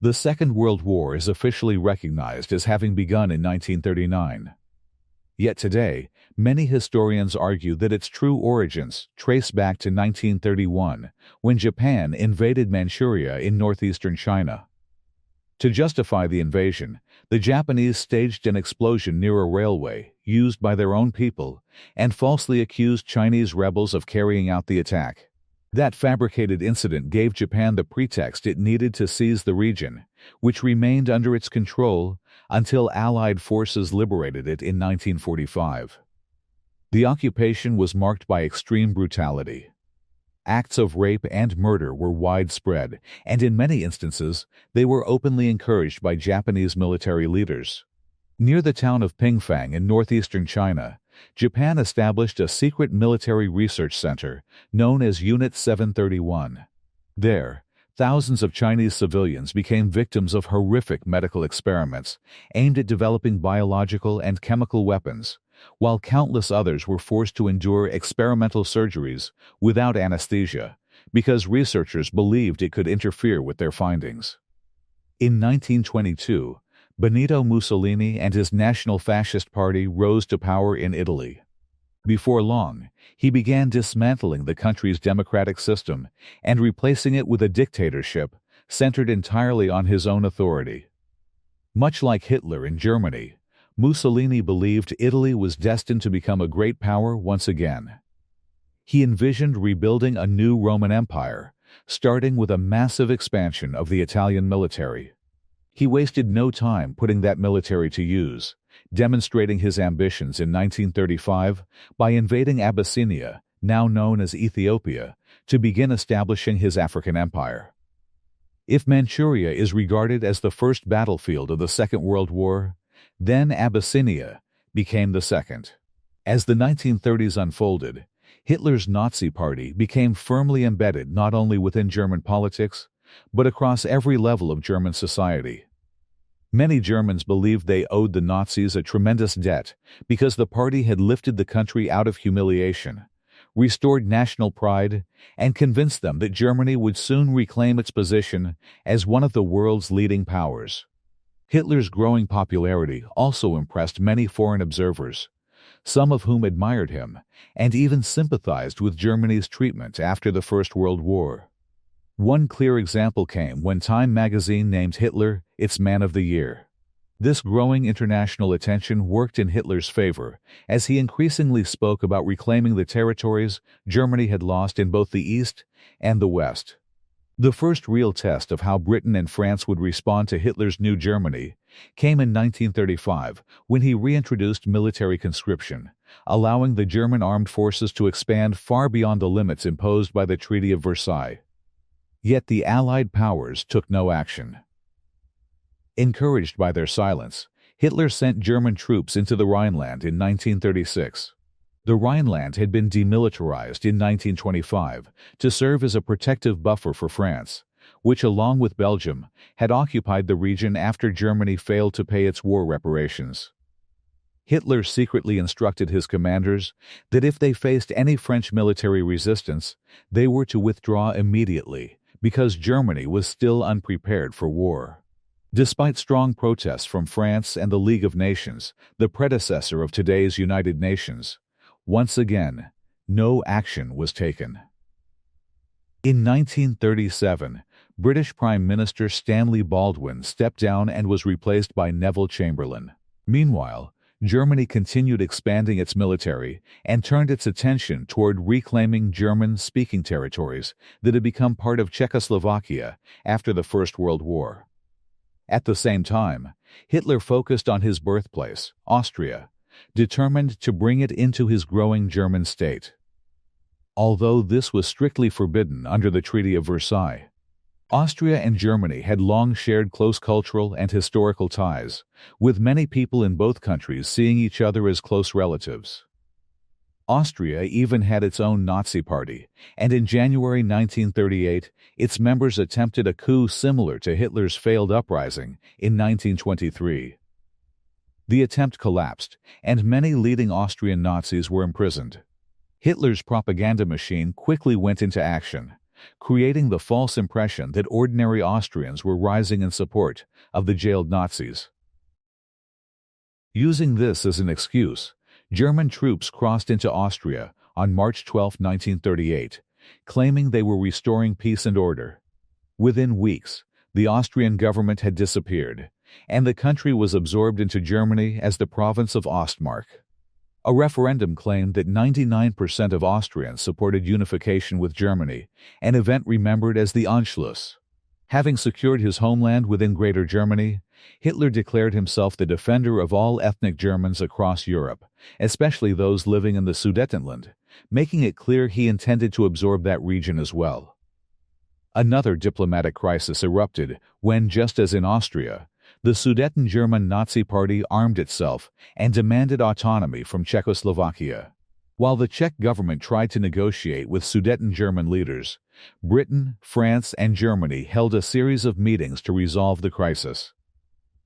The Second World War is officially recognized as having begun in 1939. Yet today, many historians argue that its true origins trace back to 1931, when Japan invaded Manchuria in northeastern China. To justify the invasion, the Japanese staged an explosion near a railway used by their own people and falsely accused Chinese rebels of carrying out the attack. That fabricated incident gave Japan the pretext it needed to seize the region, which remained under its control until Allied forces liberated it in 1945. The occupation was marked by extreme brutality. Acts of rape and murder were widespread, and in many instances, they were openly encouraged by Japanese military leaders. Near the town of Pingfang in northeastern China, Japan established a secret military research center known as Unit 731. There, thousands of Chinese civilians became victims of horrific medical experiments aimed at developing biological and chemical weapons, while countless others were forced to endure experimental surgeries without anesthesia because researchers believed it could interfere with their findings. In 1922, Benito Mussolini and his National Fascist Party rose to power in Italy. Before long, he began dismantling the country's democratic system and replacing it with a dictatorship centered entirely on his own authority. Much like Hitler in Germany, Mussolini believed Italy was destined to become a great power once again. He envisioned rebuilding a new Roman Empire, starting with a massive expansion of the Italian military. He wasted no time putting that military to use, demonstrating his ambitions in 1935 by invading Abyssinia, now known as Ethiopia, to begin establishing his African empire. If Manchuria is regarded as the first battlefield of the Second World War, then Abyssinia became the second. As the 1930s unfolded, Hitler's Nazi Party became firmly embedded not only within German politics, but across every level of German society. Many Germans believed they owed the Nazis a tremendous debt because the party had lifted the country out of humiliation, restored national pride, and convinced them that Germany would soon reclaim its position as one of the world's leading powers. Hitler's growing popularity also impressed many foreign observers, some of whom admired him and even sympathized with Germany's treatment after the First World War. One clear example came when Time magazine named Hitler its Man of the Year. This growing international attention worked in Hitler's favor, as he increasingly spoke about reclaiming the territories Germany had lost in both the East and the West. The first real test of how Britain and France would respond to Hitler's new Germany came in 1935 when he reintroduced military conscription, allowing the German armed forces to expand far beyond the limits imposed by the Treaty of Versailles. Yet the Allied powers took no action. Encouraged by their silence, Hitler sent German troops into the Rhineland in 1936. The Rhineland had been demilitarized in 1925 to serve as a protective buffer for France, which, along with Belgium, had occupied the region after Germany failed to pay its war reparations. Hitler secretly instructed his commanders that if they faced any French military resistance, they were to withdraw immediately, because Germany was still unprepared for war. Despite strong protests from France and the League of Nations, the predecessor of today's United Nations, once again, no action was taken. In 1937, British Prime Minister Stanley Baldwin stepped down and was replaced by Neville Chamberlain. Meanwhile, Germany continued expanding its military and turned its attention toward reclaiming German-speaking territories that had become part of Czechoslovakia after the First World War. At the same time, Hitler focused on his birthplace, Austria, determined to bring it into his growing German state. Although this was strictly forbidden under the Treaty of Versailles, Austria and Germany had long shared close cultural and historical ties, with many people in both countries seeing each other as close relatives. Austria even had its own Nazi party, and in January 1938, its members attempted a coup similar to Hitler's failed uprising in 1923. The attempt collapsed, and many leading Austrian Nazis were imprisoned. Hitler's propaganda machine quickly went into action, creating the false impression that ordinary Austrians were rising in support of the jailed Nazis. Using this as an excuse, German troops crossed into Austria on March 12, 1938, claiming they were restoring peace and order. Within weeks, the Austrian government had disappeared, and the country was absorbed into Germany as the province of Ostmark. A referendum claimed that 99% of Austrians supported unification with Germany, an event remembered as the Anschluss. Having secured his homeland within Greater Germany, Hitler declared himself the defender of all ethnic Germans across Europe, especially those living in the Sudetenland, making it clear he intended to absorb that region as well. Another diplomatic crisis erupted when, just as in Austria, the Sudeten German Nazi Party armed itself and demanded autonomy from Czechoslovakia. While the Czech government tried to negotiate with Sudeten German leaders, Britain, France, and Germany held a series of meetings to resolve the crisis.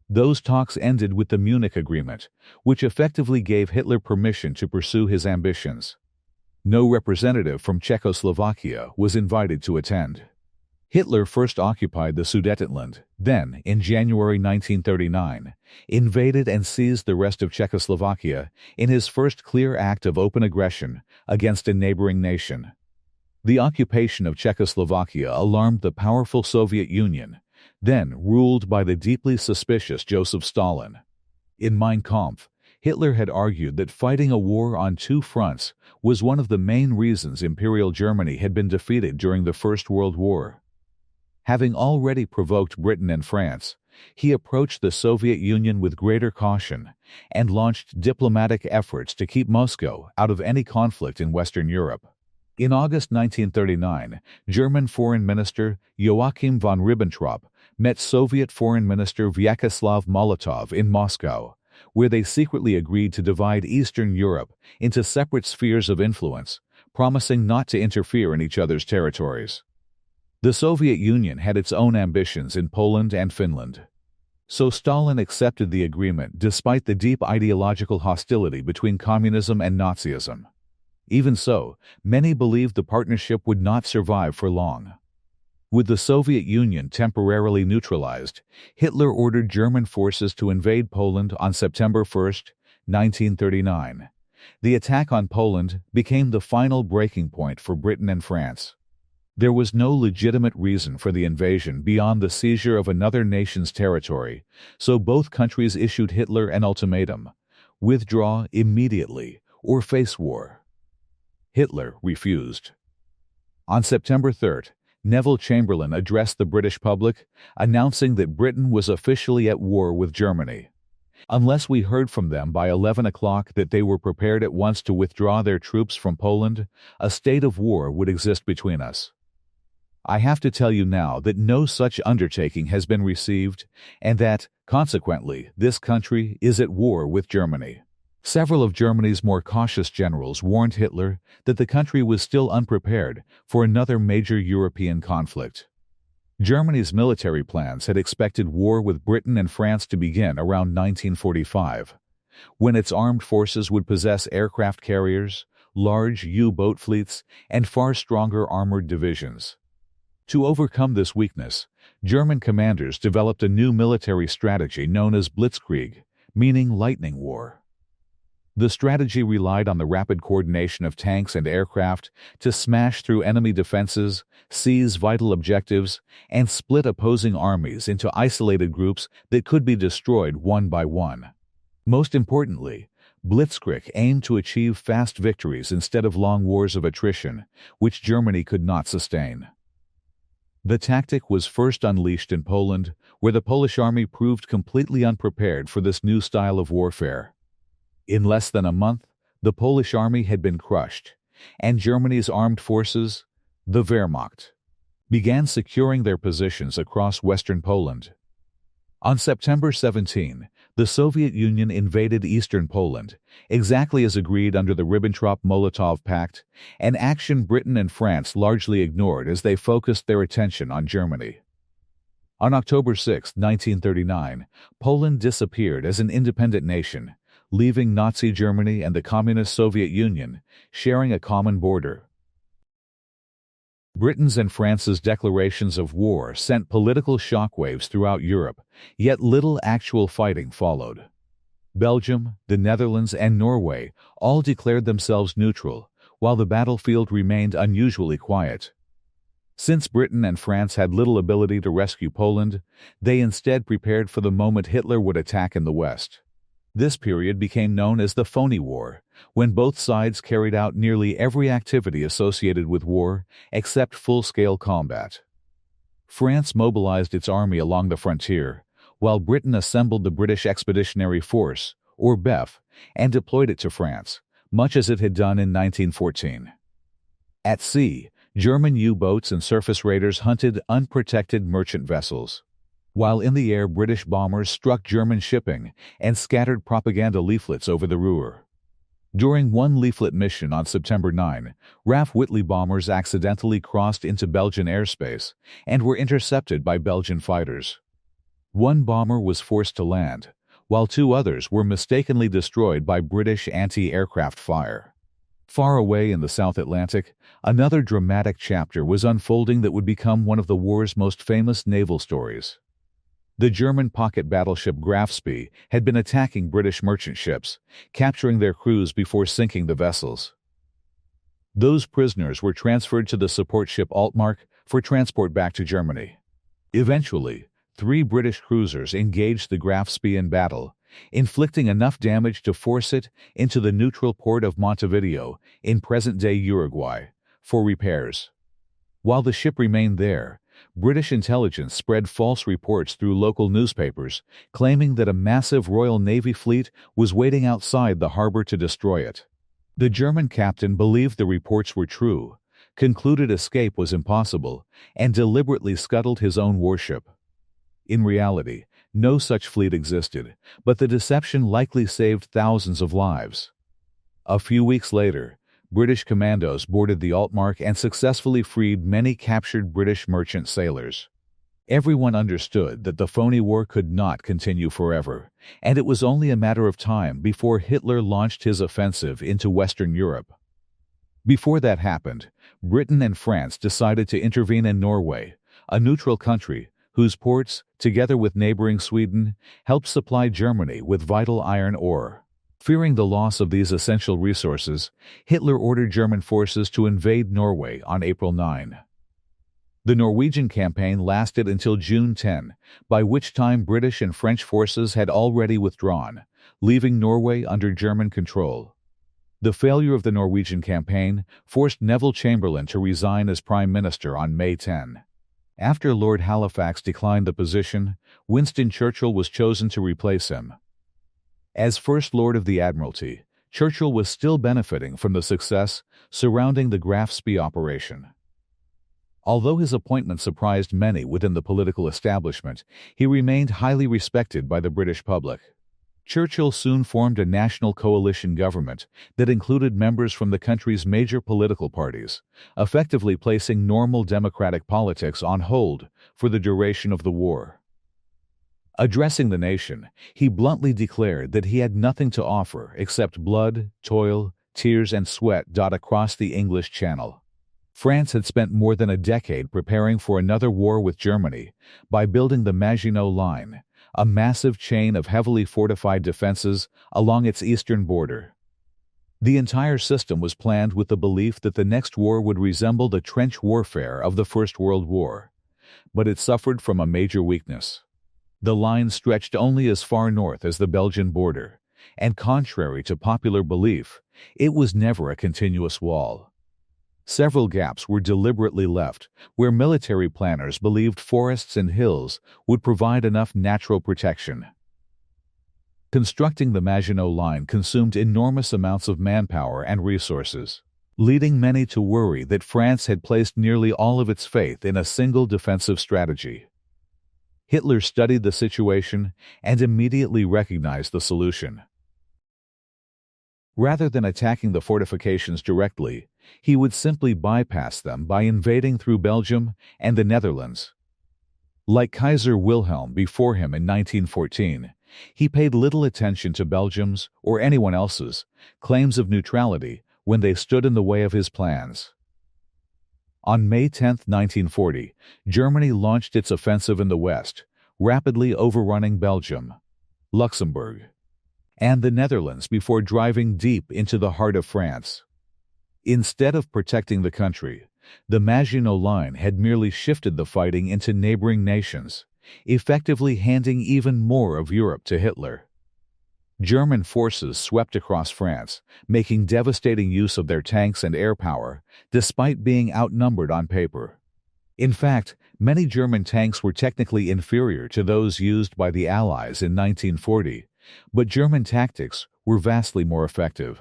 Those talks ended with the Munich Agreement, which effectively gave Hitler permission to pursue his ambitions. No representative from Czechoslovakia was invited to attend. Hitler first occupied the Sudetenland, then, in January 1939, invaded and seized the rest of Czechoslovakia in his first clear act of open aggression against a neighboring nation. The occupation of Czechoslovakia alarmed the powerful Soviet Union, then ruled by the deeply suspicious Joseph Stalin. In Mein Kampf, Hitler had argued that fighting a war on two fronts was one of the main reasons Imperial Germany had been defeated during the First World War. Having already provoked Britain and France, he approached the Soviet Union with greater caution and launched diplomatic efforts to keep Moscow out of any conflict in Western Europe. In August 1939, German Foreign Minister Joachim von Ribbentrop met Soviet Foreign Minister Vyacheslav Molotov in Moscow, where they secretly agreed to divide Eastern Europe into separate spheres of influence, promising not to interfere in each other's territories. The Soviet Union had its own ambitions in Poland and Finland. So Stalin accepted the agreement despite the deep ideological hostility between communism and Nazism. Even so, many believed the partnership would not survive for long. With the Soviet Union temporarily neutralized, Hitler ordered German forces to invade Poland on September 1, 1939. The attack on Poland became the final breaking point for Britain and France. There was no legitimate reason for the invasion beyond the seizure of another nation's territory, so both countries issued Hitler an ultimatum: withdraw immediately or face war. Hitler refused. On September 3rd, Neville Chamberlain addressed the British public, announcing that Britain was officially at war with Germany. Unless we heard from them by 11 o'clock that they were prepared at once to withdraw their troops from Poland, a state of war would exist between us. I have to tell you now that no such undertaking has been received, and that, consequently, this country is at war with Germany. Several of Germany's more cautious generals warned Hitler that the country was still unprepared for another major European conflict. Germany's military plans had expected war with Britain and France to begin around 1945, when its armed forces would possess aircraft carriers, large U-boat fleets, and far stronger armored divisions. To overcome this weakness, German commanders developed a new military strategy known as Blitzkrieg, meaning lightning war. The strategy relied on the rapid coordination of tanks and aircraft to smash through enemy defenses, seize vital objectives, and split opposing armies into isolated groups that could be destroyed one by one. Most importantly, Blitzkrieg aimed to achieve fast victories instead of long wars of attrition, which Germany could not sustain. The tactic was first unleashed in Poland, where the Polish army proved completely unprepared for this new style of warfare. In less than a month, the Polish army had been crushed, and Germany's armed forces, the Wehrmacht, began securing their positions across western Poland. On September 17, the Soviet Union invaded eastern Poland, exactly as agreed under the Ribbentrop-Molotov Pact, an action Britain and France largely ignored as they focused their attention on Germany. On October 6, 1939, Poland disappeared as an independent nation, leaving Nazi Germany and the Communist Soviet Union sharing a common border. Britain's and France's declarations of war sent political shockwaves throughout Europe, yet little actual fighting followed. Belgium, the Netherlands, and Norway all declared themselves neutral, while the battlefield remained unusually quiet. Since Britain and France had little ability to rescue Poland, they instead prepared for the moment Hitler would attack in the West. This period became known as the Phony War, when both sides carried out nearly every activity associated with war except full-scale combat. France mobilized its army along the frontier, while Britain assembled the British Expeditionary Force, or BEF, and deployed it to France, much as it had done in 1914. At sea, German U-boats and surface raiders hunted unprotected merchant vessels, while in the air British bombers struck German shipping and scattered propaganda leaflets over the Ruhr. During one leaflet mission on September 9, RAF Whitley bombers accidentally crossed into Belgian airspace and were intercepted by Belgian fighters. One bomber was forced to land, while two others were mistakenly destroyed by British anti-aircraft fire. Far away in the South Atlantic, another dramatic chapter was unfolding that would become one of the war's most famous naval stories. The German pocket battleship Graf Spee had been attacking British merchant ships, capturing their crews before sinking the vessels. Those prisoners were transferred to the support ship Altmark for transport back to Germany. Eventually, 3 British cruisers engaged the Graf Spee in battle, inflicting enough damage to force it into the neutral port of Montevideo in present-day Uruguay for repairs. While the ship remained there, British intelligence spread false reports through local newspapers, claiming that a massive Royal Navy fleet was waiting outside the harbor to destroy it. The German captain believed the reports were true, concluded escape was impossible, and deliberately scuttled his own warship. In reality, no such fleet existed, but the deception likely saved thousands of lives. A few weeks later, British commandos boarded the Altmark and successfully freed many captured British merchant sailors. Everyone understood that the phony war could not continue forever, and it was only a matter of time before Hitler launched his offensive into Western Europe. Before that happened, Britain and France decided to intervene in Norway, a neutral country whose ports, together with neighboring Sweden, helped supply Germany with vital iron ore. Fearing the loss of these essential resources, Hitler ordered German forces to invade Norway on April 9. The Norwegian campaign lasted until June 10, by which time British and French forces had already withdrawn, leaving Norway under German control. The failure of the Norwegian campaign forced Neville Chamberlain to resign as Prime Minister on May 10. After Lord Halifax declined the position, Winston Churchill was chosen to replace him. As First Lord of the Admiralty, Churchill was still benefiting from the success surrounding the Graf Spee operation. Although his appointment surprised many within the political establishment, he remained highly respected by the British public. Churchill soon formed a national coalition government that included members from the country's major political parties, effectively placing normal democratic politics on hold for the duration of the war. Addressing the nation, he bluntly declared that he had nothing to offer except blood, toil, tears, and sweat across the English Channel. France had spent more than a decade preparing for another war with Germany by building the Maginot Line, a massive chain of heavily fortified defenses along its eastern border. The entire system was planned with the belief that the next war would resemble the trench warfare of the First World War, but it suffered from a major weakness. The line stretched only as far north as the Belgian border, and contrary to popular belief, it was never a continuous wall. Several gaps were deliberately left, where military planners believed forests and hills would provide enough natural protection. Constructing the Maginot Line consumed enormous amounts of manpower and resources, leading many to worry that France had placed nearly all of its faith in a single defensive strategy. Hitler studied the situation and immediately recognized the solution. Rather than attacking the fortifications directly, he would simply bypass them by invading through Belgium and the Netherlands. Like Kaiser Wilhelm before him in 1914, he paid little attention to Belgium's, or anyone else's, claims of neutrality when they stood in the way of his plans. On May 10, 1940, Germany launched its offensive in the west, rapidly overrunning Belgium, Luxembourg, and the Netherlands before driving deep into the heart of France. Instead of protecting the country, the Maginot Line had merely shifted the fighting into neighboring nations, effectively handing even more of Europe to Hitler. German forces swept across France, making devastating use of their tanks and air power, despite being outnumbered on paper. In fact, many German tanks were technically inferior to those used by the Allies in 1940, but German tactics were vastly more effective.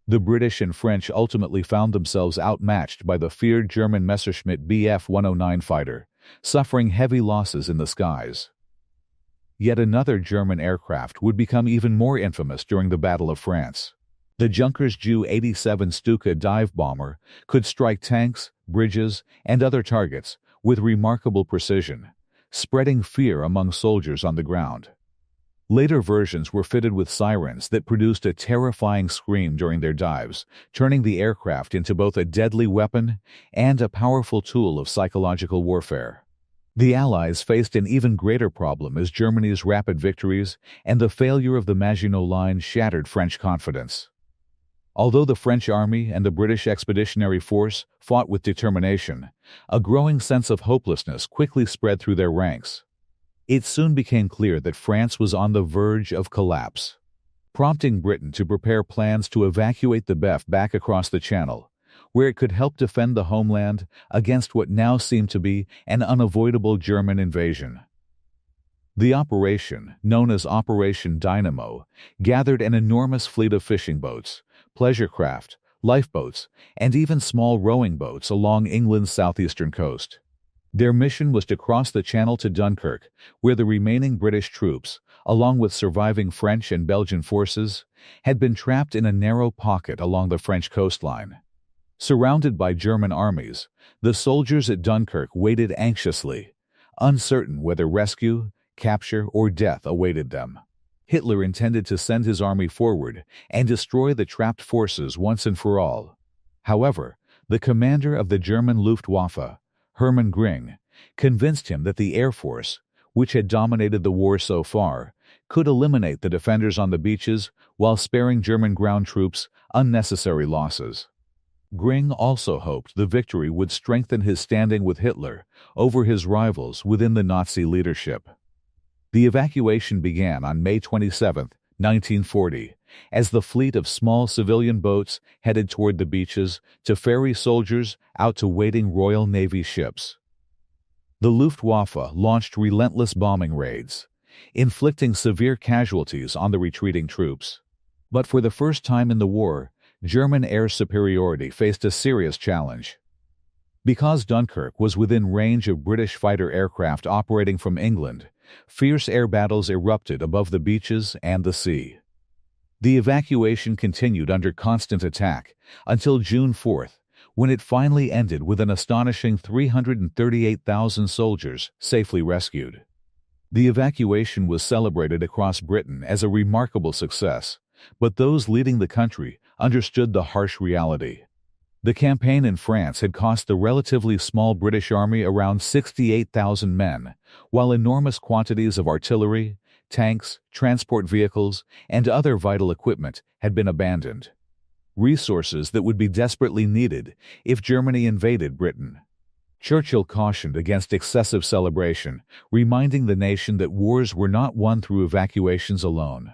The British and French ultimately found themselves outmatched by the feared German Messerschmitt Bf 109 fighter, suffering heavy losses in the skies. Yet another German aircraft would become even more infamous during the Battle of France. The Junkers Ju-87 Stuka dive bomber could strike tanks, bridges, and other targets with remarkable precision, spreading fear among soldiers on the ground. Later versions were fitted with sirens that produced a terrifying scream during their dives, turning the aircraft into both a deadly weapon and a powerful tool of psychological warfare. The Allies faced an even greater problem as Germany's rapid victories and the failure of the Maginot Line shattered French confidence. Although the French army and the British Expeditionary Force fought with determination, a growing sense of hopelessness quickly spread through their ranks. It soon became clear that France was on the verge of collapse, prompting Britain to prepare plans to evacuate the BEF back across the Channel, where it could help defend the homeland against what now seemed to be an unavoidable German invasion. The operation, known as Operation Dynamo, gathered an enormous fleet of fishing boats, pleasure craft, lifeboats, and even small rowing boats along England's southeastern coast. Their mission was to cross the Channel to Dunkirk, where the remaining British troops, along with surviving French and Belgian forces, had been trapped in a narrow pocket along the French coastline. Surrounded by German armies, the soldiers at Dunkirk waited anxiously, uncertain whether rescue, capture, or death awaited them. Hitler intended to send his army forward and destroy the trapped forces once and for all. However, the commander of the German Luftwaffe, Hermann Göring, convinced him that the Air Force, which had dominated the war so far, could eliminate the defenders on the beaches while sparing German ground troops unnecessary losses. Göring also hoped the victory would strengthen his standing with Hitler over his rivals within the Nazi leadership. The evacuation began on May 27, 1940, as the fleet of small civilian boats headed toward the beaches to ferry soldiers out to waiting Royal Navy ships. The Luftwaffe launched relentless bombing raids, inflicting severe casualties on the retreating troops. But for the first time in the war, German air superiority faced a serious challenge. Because Dunkirk was within range of British fighter aircraft operating from England, fierce air battles erupted above the beaches and the sea. The evacuation continued under constant attack until June 4th, when it finally ended with an astonishing 338,000 soldiers safely rescued. The evacuation was celebrated across Britain as a remarkable success, but those leading the country understood the harsh reality. The campaign in France had cost the relatively small British army around 68,000 men, while enormous quantities of artillery, tanks, transport vehicles, and other vital equipment had been abandoned. Resources that would be desperately needed if Germany invaded Britain. Churchill cautioned against excessive celebration, reminding the nation that wars were not won through evacuations alone.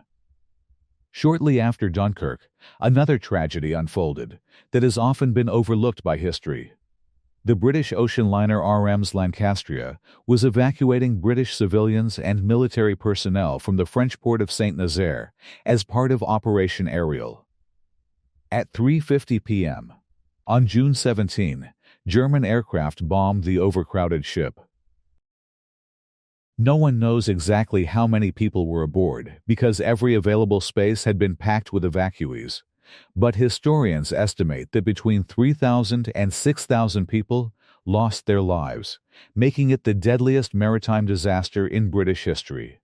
Shortly after Dunkirk, another tragedy unfolded that has often been overlooked by history. The British ocean liner RMS Lancastria was evacuating British civilians and military personnel from the French port of Saint-Nazaire as part of Operation Ariel. At 3:50 p.m. on June 17, German aircraft bombed the overcrowded ship. No one knows exactly how many people were aboard because every available space had been packed with evacuees, but historians estimate that between 3,000 and 6,000 people lost their lives, making it the deadliest maritime disaster in British history.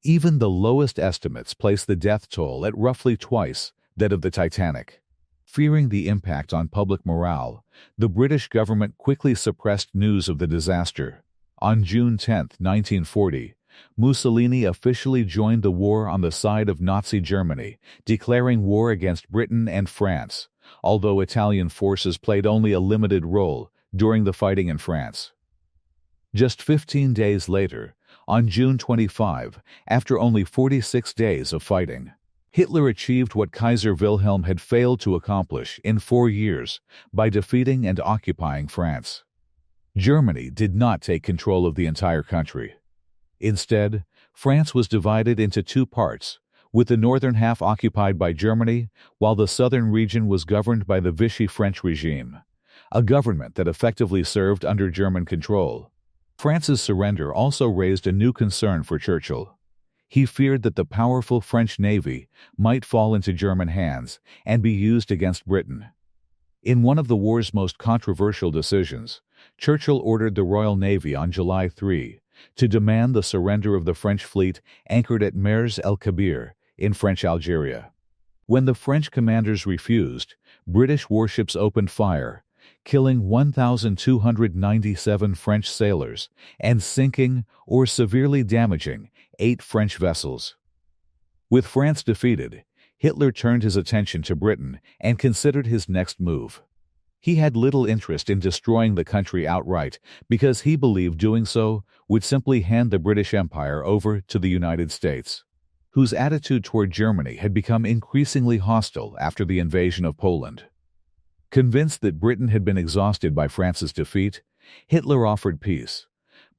Even the lowest estimates place the death toll at roughly twice that of the Titanic. Fearing the impact on public morale, the British government quickly suppressed news of the disaster. On June 10, 1940, Mussolini officially joined the war on the side of Nazi Germany, declaring war against Britain and France, although Italian forces played only a limited role during the fighting in France. Just 15 days later, on June 25, after only 46 days of fighting, Hitler achieved what Kaiser Wilhelm had failed to accomplish in 4 years by defeating and occupying France. Germany did not take control of the entire country. Instead, France was divided into 2 parts, with the northern half occupied by Germany, while the southern region was governed by the Vichy French regime, a government that effectively served under German control. France's surrender also raised a new concern for Churchill. He feared that the powerful French navy might fall into German hands and be used against Britain. In one of the war's most controversial decisions, Churchill ordered the Royal Navy on July 3 to demand the surrender of the French fleet anchored at Mers el-Kabir in French Algeria. When the French commanders refused, British warships opened fire, killing 1,297 French sailors and sinking or severely damaging 8 French vessels. With France defeated, Hitler turned his attention to Britain and considered his next move. He had little interest in destroying the country outright because he believed doing so would simply hand the British Empire over to the United States, whose attitude toward Germany had become increasingly hostile after the invasion of Poland. Convinced that Britain had been exhausted by France's defeat, Hitler offered peace,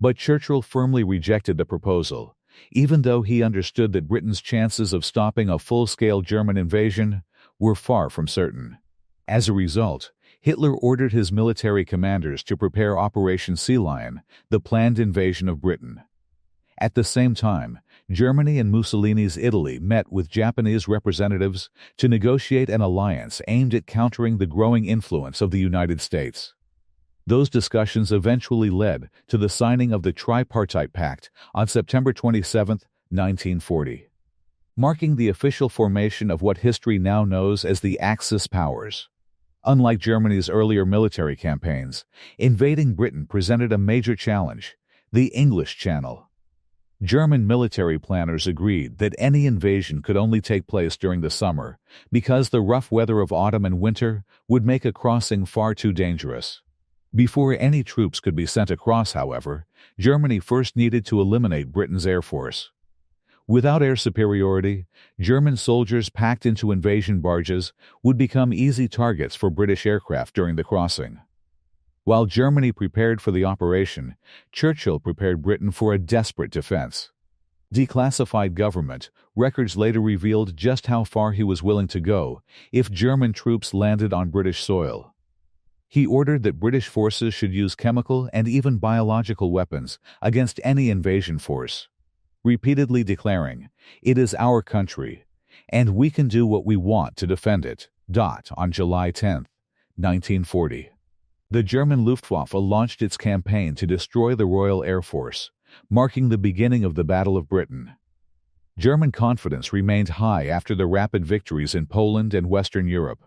but Churchill firmly rejected the proposal, even though he understood that Britain's chances of stopping a full-scale German invasion were far from certain. As a result, Hitler ordered his military commanders to prepare Operation Sea Lion, the planned invasion of Britain. At the same time, Germany and Mussolini's Italy met with Japanese representatives to negotiate an alliance aimed at countering the growing influence of the United States. Those discussions eventually led to the signing of the Tripartite Pact on September 27, 1940, marking the official formation of what history now knows as the Axis powers. Unlike Germany's earlier military campaigns, invading Britain presented a major challenge: the English Channel. German military planners agreed that any invasion could only take place during the summer because the rough weather of autumn and winter would make a crossing far too dangerous. Before any troops could be sent across, however, Germany first needed to eliminate Britain's air force. Without air superiority, German soldiers packed into invasion barges would become easy targets for British aircraft during the crossing. While Germany prepared for the operation, Churchill prepared Britain for a desperate defense. Declassified government records later revealed just how far he was willing to go if German troops landed on British soil. He ordered that British forces should use chemical and even biological weapons against any invasion force, repeatedly declaring, "It is our country, and we can do what we want to defend it." On July 10, 1940, the German Luftwaffe launched its campaign to destroy the Royal Air Force, marking the beginning of the Battle of Britain. German confidence remained high after the rapid victories in Poland and Western Europe.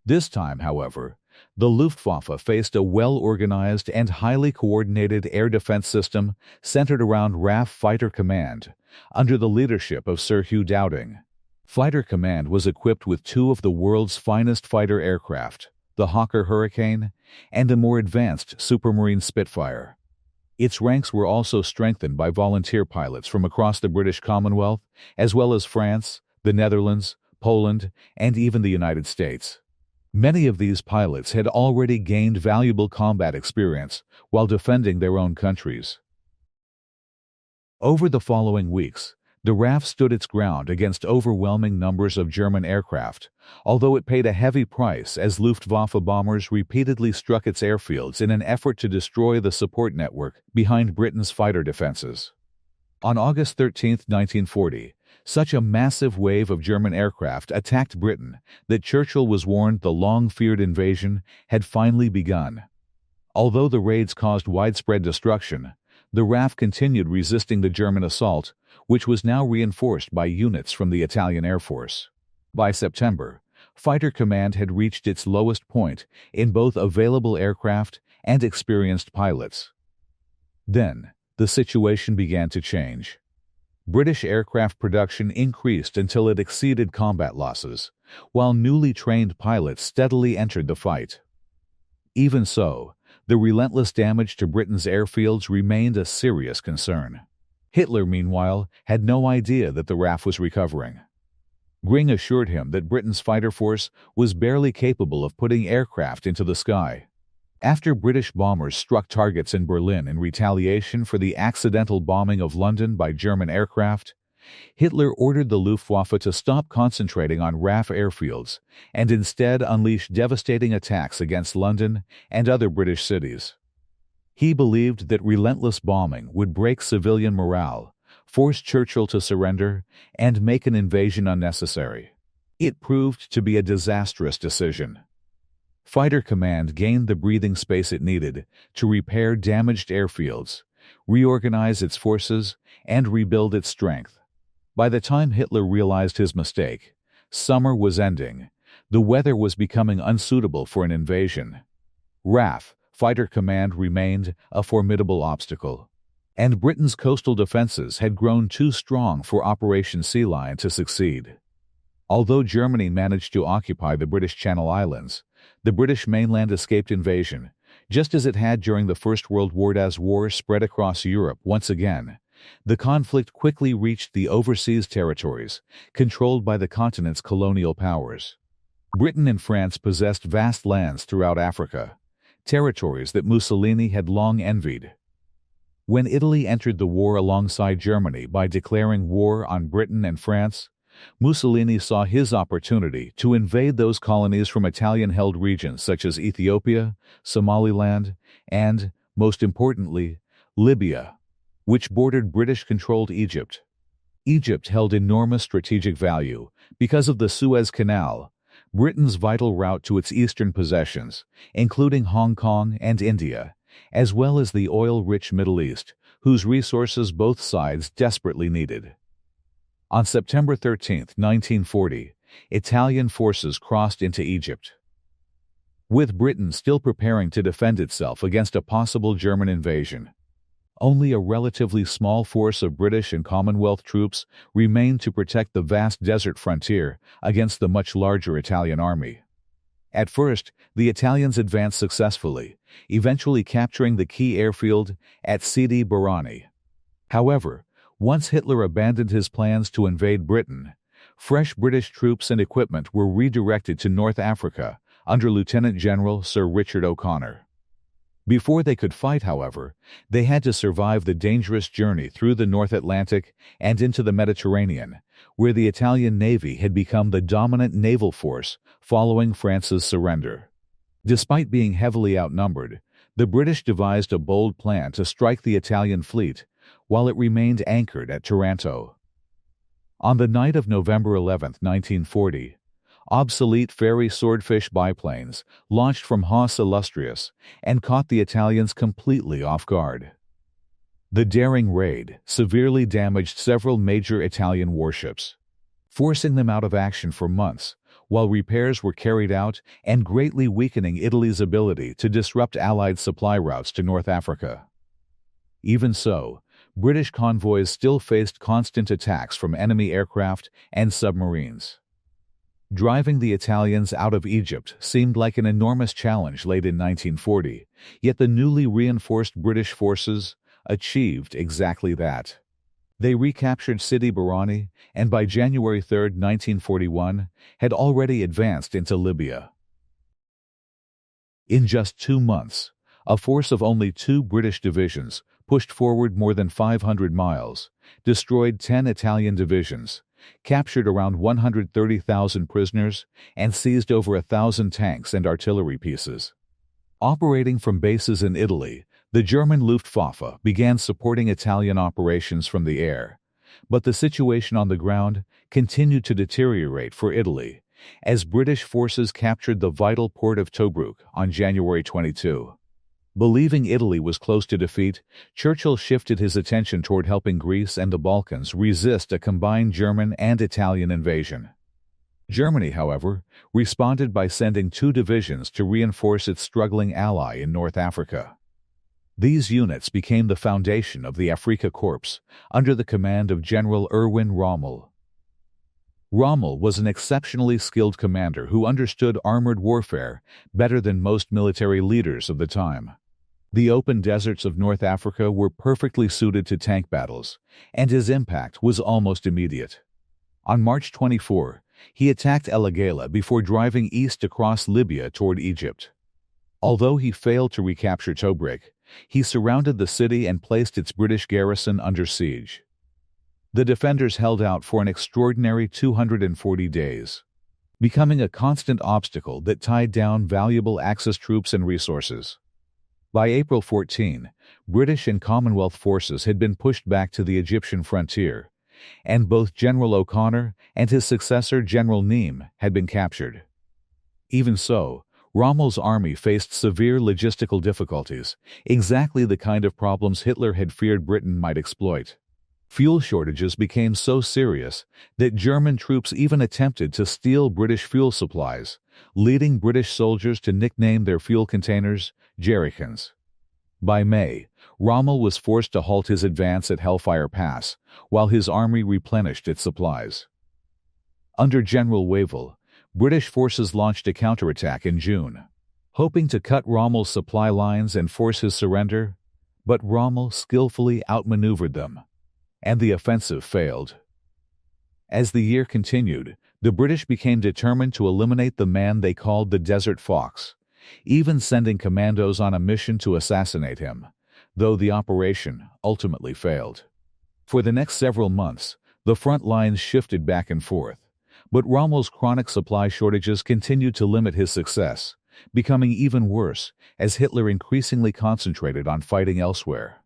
This time, however, the Luftwaffe faced a well-organized and highly coordinated air defense system centered around RAF Fighter Command, under the leadership of Sir Hugh Dowding. Fighter Command was equipped with 2 of the world's finest fighter aircraft, the Hawker Hurricane and the more advanced Supermarine Spitfire. Its ranks were also strengthened by volunteer pilots from across the British Commonwealth, as well as France, the Netherlands, Poland, and even the United States. Many of these pilots had already gained valuable combat experience while defending their own countries. Over the following weeks, the RAF stood its ground against overwhelming numbers of German aircraft, although it paid a heavy price as Luftwaffe bombers repeatedly struck its airfields in an effort to destroy the support network behind Britain's fighter defenses. On August 13, 1940, such a massive wave of German aircraft attacked Britain that Churchill was warned the long-feared invasion had finally begun. Although the raids caused widespread destruction, the RAF continued resisting the German assault, which was now reinforced by units from the Italian Air Force. By September, fighter command had reached its lowest point in both available aircraft and experienced pilots. Then, the situation began to change. British aircraft production increased until it exceeded combat losses, while newly trained pilots steadily entered the fight. Even so, the relentless damage to Britain's airfields remained a serious concern. Hitler, meanwhile, had no idea that the RAF was recovering. Gring assured him that Britain's fighter force was barely capable of putting aircraft into the sky. After British bombers struck targets in Berlin in retaliation for the accidental bombing of London by German aircraft, Hitler ordered the Luftwaffe to stop concentrating on RAF airfields and instead unleash devastating attacks against London and other British cities. He believed that relentless bombing would break civilian morale, force Churchill to surrender, and make an invasion unnecessary. It proved to be a disastrous decision. Fighter Command gained the breathing space it needed to repair damaged airfields, reorganize its forces, and rebuild its strength. By the time Hitler realized his mistake, summer was ending. The weather was becoming unsuitable for an invasion. RAF, Fighter Command, remained a formidable obstacle, and Britain's coastal defenses had grown too strong for Operation Sea Lion to succeed. Although Germany managed to occupy the British Channel Islands, the British mainland escaped invasion, just as it had during the First World War. As war spread across Europe once again, the conflict quickly reached the overseas territories, controlled by the continent's colonial powers. Britain and France possessed vast lands throughout Africa, territories that Mussolini had long envied. When Italy entered the war alongside Germany by declaring war on Britain and France, Mussolini saw his opportunity to invade those colonies from Italian-held regions such as Ethiopia, Somaliland, and, most importantly, Libya, which bordered British-controlled Egypt. Egypt held enormous strategic value because of the Suez Canal, Britain's vital route to its eastern possessions, including Hong Kong and India, as well as the oil-rich Middle East, whose resources both sides desperately needed. On September 13, 1940, Italian forces crossed into Egypt. With Britain still preparing to defend itself against a possible German invasion, only a relatively small force of British and Commonwealth troops remained to protect the vast desert frontier against the much larger Italian army. At first, the Italians advanced successfully, eventually capturing the key airfield at Sidi Barrani. However, once Hitler abandoned his plans to invade Britain, fresh British troops and equipment were redirected to North Africa under Lieutenant General Sir Richard O'Connor. Before they could fight, however, they had to survive the dangerous journey through the North Atlantic and into the Mediterranean, where the Italian Navy had become the dominant naval force following France's surrender. Despite being heavily outnumbered, the British devised a bold plan to strike the Italian fleet while it remained anchored at Taranto. On the night of November 11, 1940, obsolete Fairey Swordfish biplanes launched from Haus Illustrious and caught the Italians completely off guard. The daring raid severely damaged several major Italian warships, forcing them out of action for months, while repairs were carried out and greatly weakening Italy's ability to disrupt Allied supply routes to North Africa. Even so, British convoys still faced constant attacks from enemy aircraft and submarines. Driving the Italians out of Egypt seemed like an enormous challenge late in 1940, yet the newly reinforced British forces achieved exactly that. They recaptured Sidi Barrani and by January 3, 1941, had already advanced into Libya. In just 2 months, a force of only 2 British divisions pushed forward more than 500 miles, destroyed 10 Italian divisions, captured around 130,000 prisoners, and seized over 1,000 tanks and artillery pieces. Operating from bases in Italy, the German Luftwaffe began supporting Italian operations from the air, but the situation on the ground continued to deteriorate for Italy as British forces captured the vital port of Tobruk on January 22. Believing Italy was close to defeat, Churchill shifted his attention toward helping Greece and the Balkans resist a combined German and Italian invasion. Germany, however, responded by sending 2 divisions to reinforce its struggling ally in North Africa. These units became the foundation of the Afrika Korps, under the command of General Erwin Rommel. Rommel was an exceptionally skilled commander who understood armored warfare better than most military leaders of the time. The open deserts of North Africa were perfectly suited to tank battles, and his impact was almost immediate. On March 24, he attacked El Agheila before driving east across Libya toward Egypt. Although he failed to recapture Tobruk, he surrounded the city and placed its British garrison under siege. The defenders held out for an extraordinary 240 days, becoming a constant obstacle that tied down valuable Axis troops and resources. By April 14, British and Commonwealth forces had been pushed back to the Egyptian frontier, and both General O'Connor and his successor General Neame had been captured. Even so, Rommel's army faced severe logistical difficulties, exactly the kind of problems Hitler had feared Britain might exploit. Fuel shortages became so serious that German troops even attempted to steal British fuel supplies, leading British soldiers to nickname their fuel containers jerrycans. By May, Rommel was forced to halt his advance at Hellfire Pass, while his army replenished its supplies. Under General Wavell, British forces launched a counterattack in June, hoping to cut Rommel's supply lines and force his surrender, but Rommel skillfully outmaneuvered them, and the offensive failed. As the year continued, the British became determined to eliminate the man they called the Desert Fox, even sending commandos on a mission to assassinate him, though the operation ultimately failed. For the next several months, the front lines shifted back and forth, but Rommel's chronic supply shortages continued to limit his success, becoming even worse as Hitler increasingly concentrated on fighting elsewhere.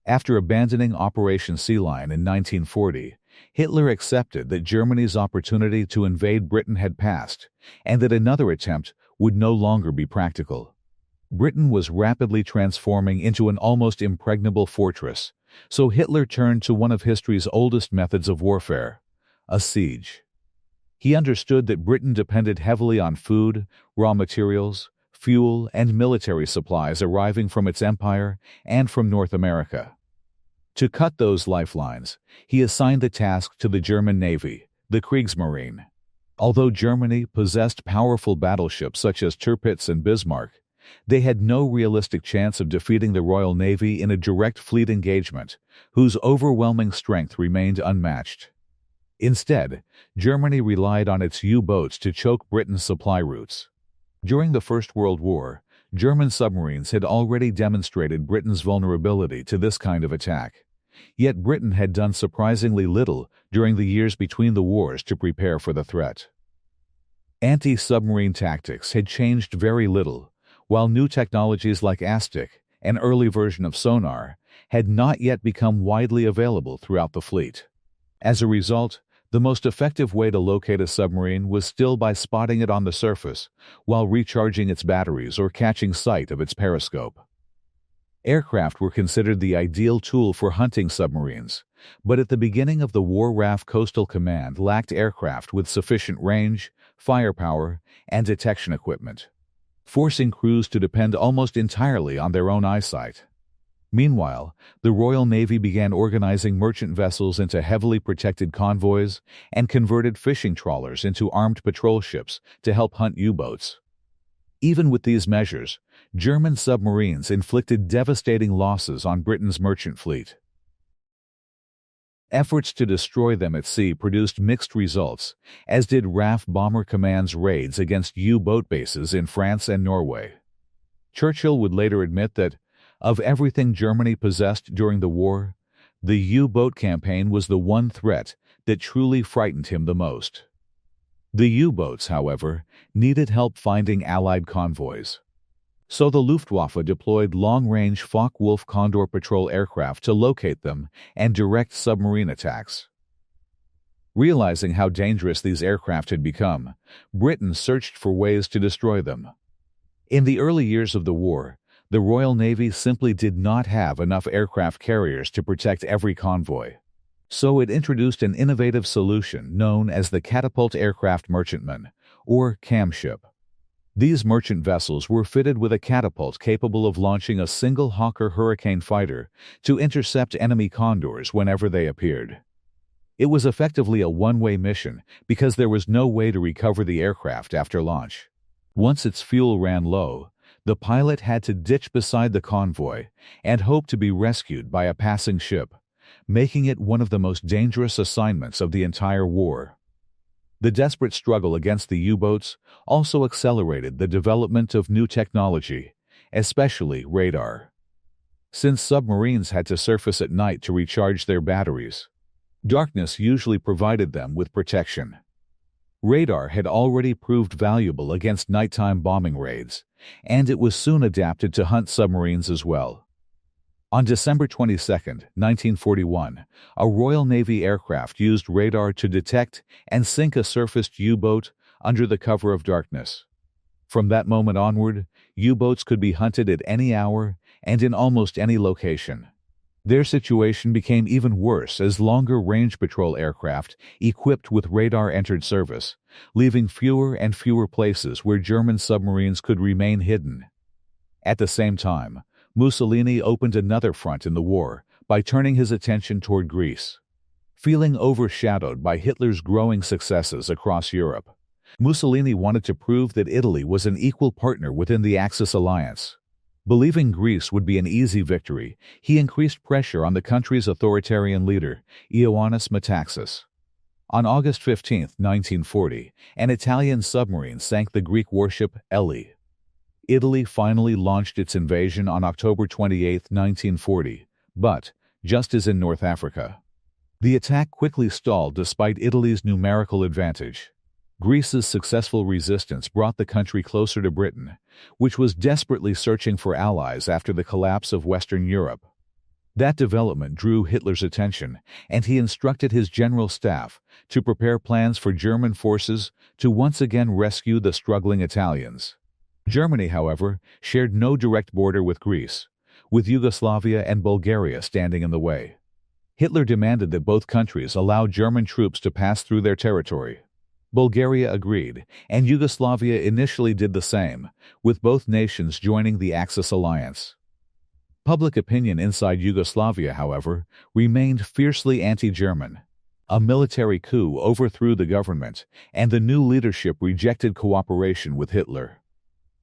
After abandoning Operation Sea Lion in 1940, Hitler accepted that Germany's opportunity to invade Britain had passed, and that another attempt would no longer be practical. Britain was rapidly transforming into an almost impregnable fortress, so Hitler turned to one of history's oldest methods of warfare, a siege. He understood that Britain depended heavily on food, raw materials, fuel, and military supplies arriving from its empire and from North America. To cut those lifelines, he assigned the task to the German Navy, the Kriegsmarine. Although Germany possessed powerful battleships such as Tirpitz and Bismarck, they had no realistic chance of defeating the Royal Navy in a direct fleet engagement, whose overwhelming strength remained unmatched. Instead, Germany relied on its U-boats to choke Britain's supply routes. During the First World War, German submarines had already demonstrated Britain's vulnerability to this kind of attack. Yet Britain had done surprisingly little during the years between the wars to prepare for the threat. Anti-submarine tactics had changed very little, while new technologies like ASTIC, an early version of sonar, had not yet become widely available throughout the fleet. As a result, the most effective way to locate a submarine was still by spotting it on the surface while recharging its batteries or catching sight of its periscope. Aircraft were considered the ideal tool for hunting submarines, but at the beginning of the war RAF Coastal Command lacked aircraft with sufficient range, firepower, and detection equipment, forcing crews to depend almost entirely on their own eyesight. Meanwhile, the Royal Navy began organizing merchant vessels into heavily protected convoys and converted fishing trawlers into armed patrol ships to help hunt U-boats. Even with these measures, German submarines inflicted devastating losses on Britain's merchant fleet. Efforts to destroy them at sea produced mixed results, as did RAF Bomber Command's raids against U-boat bases in France and Norway. Churchill would later admit that, of everything Germany possessed during the war, the U-boat campaign was the one threat that truly frightened him the most. The U-boats, however, needed help finding Allied convoys. So the Luftwaffe deployed long-range Focke-Wulf Condor patrol aircraft to locate them and direct submarine attacks. Realizing how dangerous these aircraft had become, Britain searched for ways to destroy them. In the early years of the war, the Royal Navy simply did not have enough aircraft carriers to protect every convoy. So it introduced an innovative solution known as the catapult aircraft merchantman, or CAM ship. These merchant vessels were fitted with a catapult capable of launching a single Hawker Hurricane fighter to intercept enemy condors whenever they appeared. It was effectively a one-way mission because there was no way to recover the aircraft after launch. Once its fuel ran low, the pilot had to ditch beside the convoy and hope to be rescued by a passing ship, making it one of the most dangerous assignments of the entire war. The desperate struggle against the U-boats also accelerated the development of new technology, especially radar. Since submarines had to surface at night to recharge their batteries, darkness usually provided them with protection. Radar had already proved valuable against nighttime bombing raids, and it was soon adapted to hunt submarines as well. On December 22, 1941, a Royal Navy aircraft used radar to detect and sink a surfaced U-boat under the cover of darkness. From that moment onward, U-boats could be hunted at any hour and in almost any location. Their situation became even worse as longer-range patrol aircraft equipped with radar entered service, leaving fewer and fewer places where German submarines could remain hidden. At the same time, Mussolini opened another front in the war by turning his attention toward Greece. Feeling overshadowed by Hitler's growing successes across Europe, Mussolini wanted to prove that Italy was an equal partner within the Axis alliance. Believing Greece would be an easy victory, he increased pressure on the country's authoritarian leader, Ioannis Metaxas. On August 15, 1940, an Italian submarine sank the Greek warship Elli. Italy finally launched its invasion on October 28, 1940, but, just as in North Africa, the attack quickly stalled despite Italy's numerical advantage. Greece's successful resistance brought the country closer to Britain, which was desperately searching for allies after the collapse of Western Europe. That development drew Hitler's attention, and he instructed his general staff to prepare plans for German forces to once again rescue the struggling Italians. Germany, however, shared no direct border with Greece, with Yugoslavia and Bulgaria standing in the way. Hitler demanded that both countries allow German troops to pass through their territory. Bulgaria agreed, and Yugoslavia initially did the same, with both nations joining the Axis alliance. Public opinion inside Yugoslavia, however, remained fiercely anti-German. A military coup overthrew the government, and the new leadership rejected cooperation with Hitler.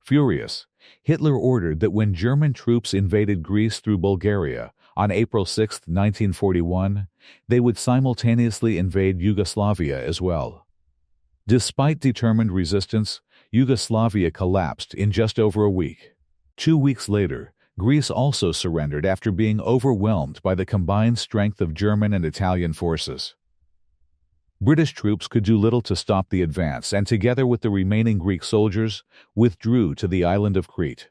Furious, Hitler ordered that when German troops invaded Greece through Bulgaria on April 6, 1941, they would simultaneously invade Yugoslavia as well. Despite determined resistance, Yugoslavia collapsed in just over a week. 2 weeks later, Greece also surrendered after being overwhelmed by the combined strength of German and Italian forces. British troops could do little to stop the advance and, together with the remaining Greek soldiers, withdrew to the island of Crete.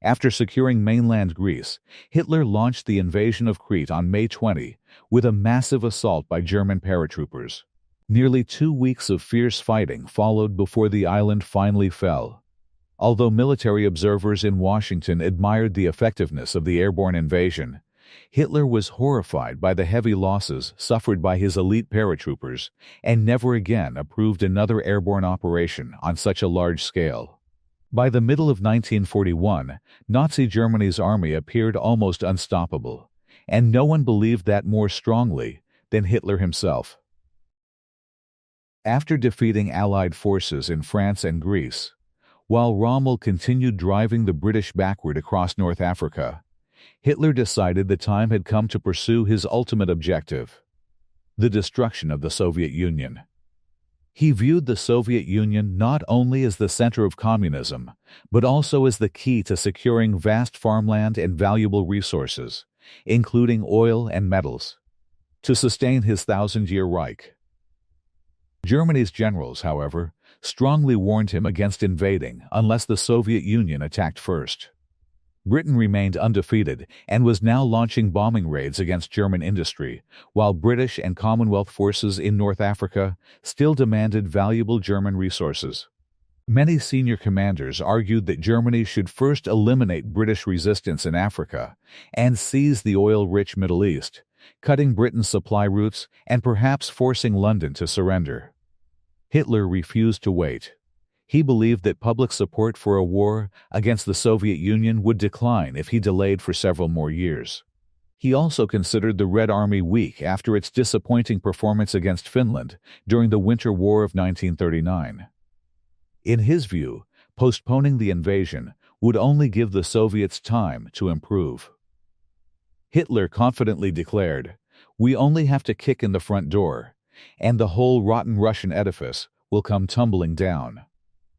After securing mainland Greece, Hitler launched the invasion of Crete on May 20 with a massive assault by German paratroopers. Nearly 2 weeks of fierce fighting followed before the island finally fell. Although military observers in Washington admired the effectiveness of the airborne invasion, Hitler was horrified by the heavy losses suffered by his elite paratroopers and never again approved another airborne operation on such a large scale. By the middle of 1941, Nazi Germany's army appeared almost unstoppable, and no one believed that more strongly than Hitler himself. After defeating Allied forces in France and Greece, while Rommel continued driving the British backward across North Africa, Hitler decided the time had come to pursue his ultimate objective: the destruction of the Soviet Union. He viewed the Soviet Union not only as the center of communism, but also as the key to securing vast farmland and valuable resources, including oil and metals, to sustain his thousand-year Reich. Germany's generals, however, strongly warned him against invading unless the Soviet Union attacked first. Britain remained undefeated and was now launching bombing raids against German industry, while British and Commonwealth forces in North Africa still demanded valuable German resources. Many senior commanders argued that Germany should first eliminate British resistance in Africa and seize the oil-rich Middle East, cutting Britain's supply routes and perhaps forcing London to surrender. Hitler refused to wait. He believed that public support for a war against the Soviet Union would decline if he delayed for several more years. He also considered the Red Army weak after its disappointing performance against Finland during the Winter War of 1939. In his view, postponing the invasion would only give the Soviets time to improve. Hitler confidently declared, "We only have to kick in the front door, and the whole rotten Russian edifice will come tumbling down."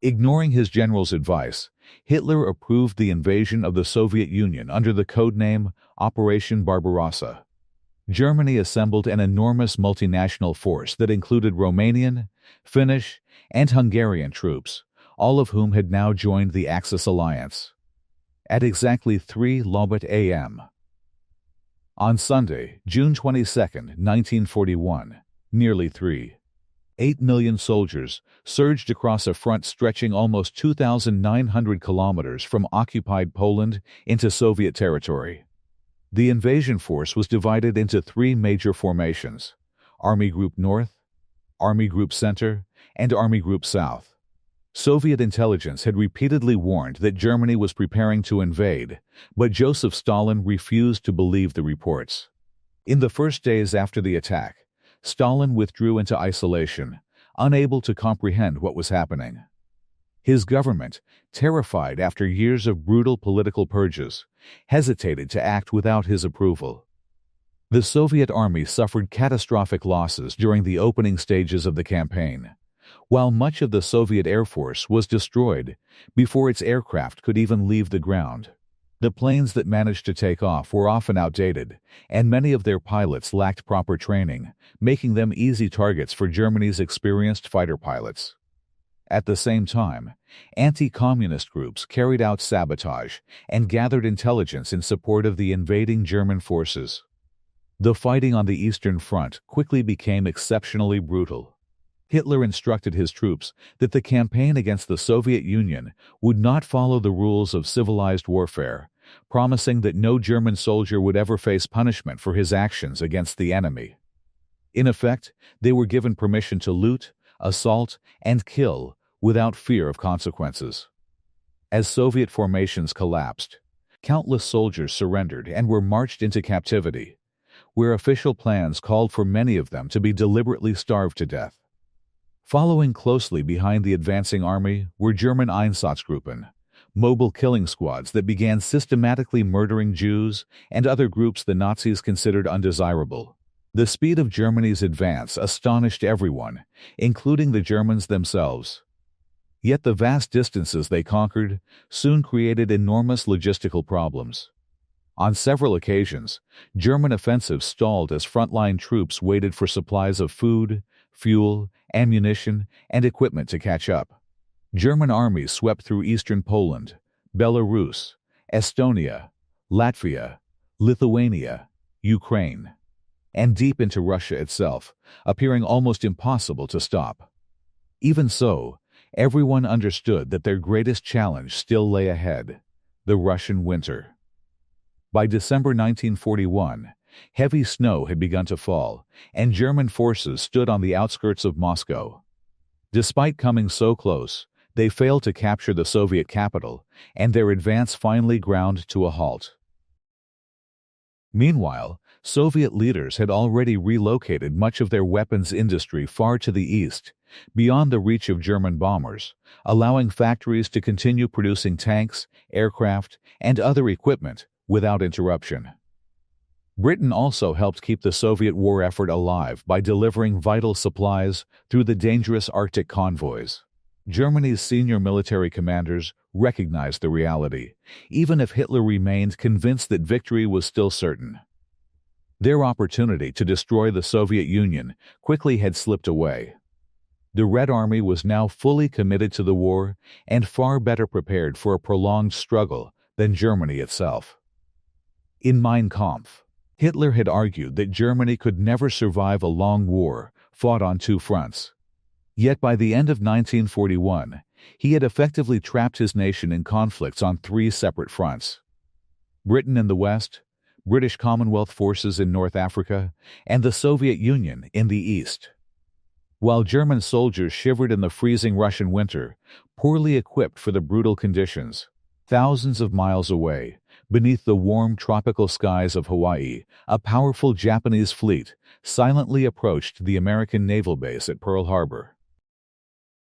Ignoring his general's advice, Hitler approved the invasion of the Soviet Union under the codename Operation Barbarossa. Germany assembled an enormous multinational force that included Romanian, Finnish, and Hungarian troops, all of whom had now joined the Axis alliance. At exactly 3:00 a.m. on Sunday, June 22, 1941, nearly 3.8 million soldiers surged across a front stretching almost 2,900 kilometers from occupied Poland into Soviet territory. The invasion force was divided into three major formations: Army Group North, Army Group Center, and Army Group South. Soviet intelligence had repeatedly warned that Germany was preparing to invade, but Joseph Stalin refused to believe the reports. In the first days after the attack, Stalin withdrew into isolation, unable to comprehend what was happening. His government, terrified after years of brutal political purges, hesitated to act without his approval. The Soviet army suffered catastrophic losses during the opening stages of the campaign, while much of the Soviet Air Force was destroyed before its aircraft could even leave the ground. The planes that managed to take off were often outdated, and many of their pilots lacked proper training, making them easy targets for Germany's experienced fighter pilots. At the same time, anti-communist groups carried out sabotage and gathered intelligence in support of the invading German forces. The fighting on the Eastern Front quickly became exceptionally brutal. Hitler instructed his troops that the campaign against the Soviet Union would not follow the rules of civilized warfare, promising that no German soldier would ever face punishment for his actions against the enemy. In effect, they were given permission to loot, assault, and kill without fear of consequences. As Soviet formations collapsed, countless soldiers surrendered and were marched into captivity, where official plans called for many of them to be deliberately starved to death. Following closely behind the advancing army were German Einsatzgruppen, mobile killing squads that began systematically murdering Jews and other groups the Nazis considered undesirable. The speed of Germany's advance astonished everyone, including the Germans themselves. Yet the vast distances they conquered soon created enormous logistical problems. On several occasions, German offensives stalled as frontline troops waited for supplies of food, fuel, ammunition, and equipment to catch up. German armies swept through eastern Poland, Belarus, Estonia, Latvia, Lithuania, Ukraine, and deep into Russia itself, appearing almost impossible to stop. Even so, everyone understood that their greatest challenge still lay ahead: the Russian winter. By December 1941, heavy snow had begun to fall, and German forces stood on the outskirts of Moscow. Despite coming so close, they failed to capture the Soviet capital, and their advance finally ground to a halt. Meanwhile, Soviet leaders had already relocated much of their weapons industry far to the east, beyond the reach of German bombers, allowing factories to continue producing tanks, aircraft, and other equipment without interruption. Britain also helped keep the Soviet war effort alive by delivering vital supplies through the dangerous Arctic convoys. Germany's senior military commanders recognized the reality, even if Hitler remained convinced that victory was still certain. Their opportunity to destroy the Soviet Union quickly had slipped away. The Red Army was now fully committed to the war and far better prepared for a prolonged struggle than Germany itself. In Mein Kampf, Hitler had argued that Germany could never survive a long war fought on two fronts. Yet by the end of 1941, he had effectively trapped his nation in conflicts on three separate fronts: Britain in the west, British Commonwealth forces in North Africa, and the Soviet Union in the east. While German soldiers shivered in the freezing Russian winter, poorly equipped for the brutal conditions, thousands of miles away, beneath the warm tropical skies of Hawaii, a powerful Japanese fleet silently approached the American naval base at Pearl Harbor.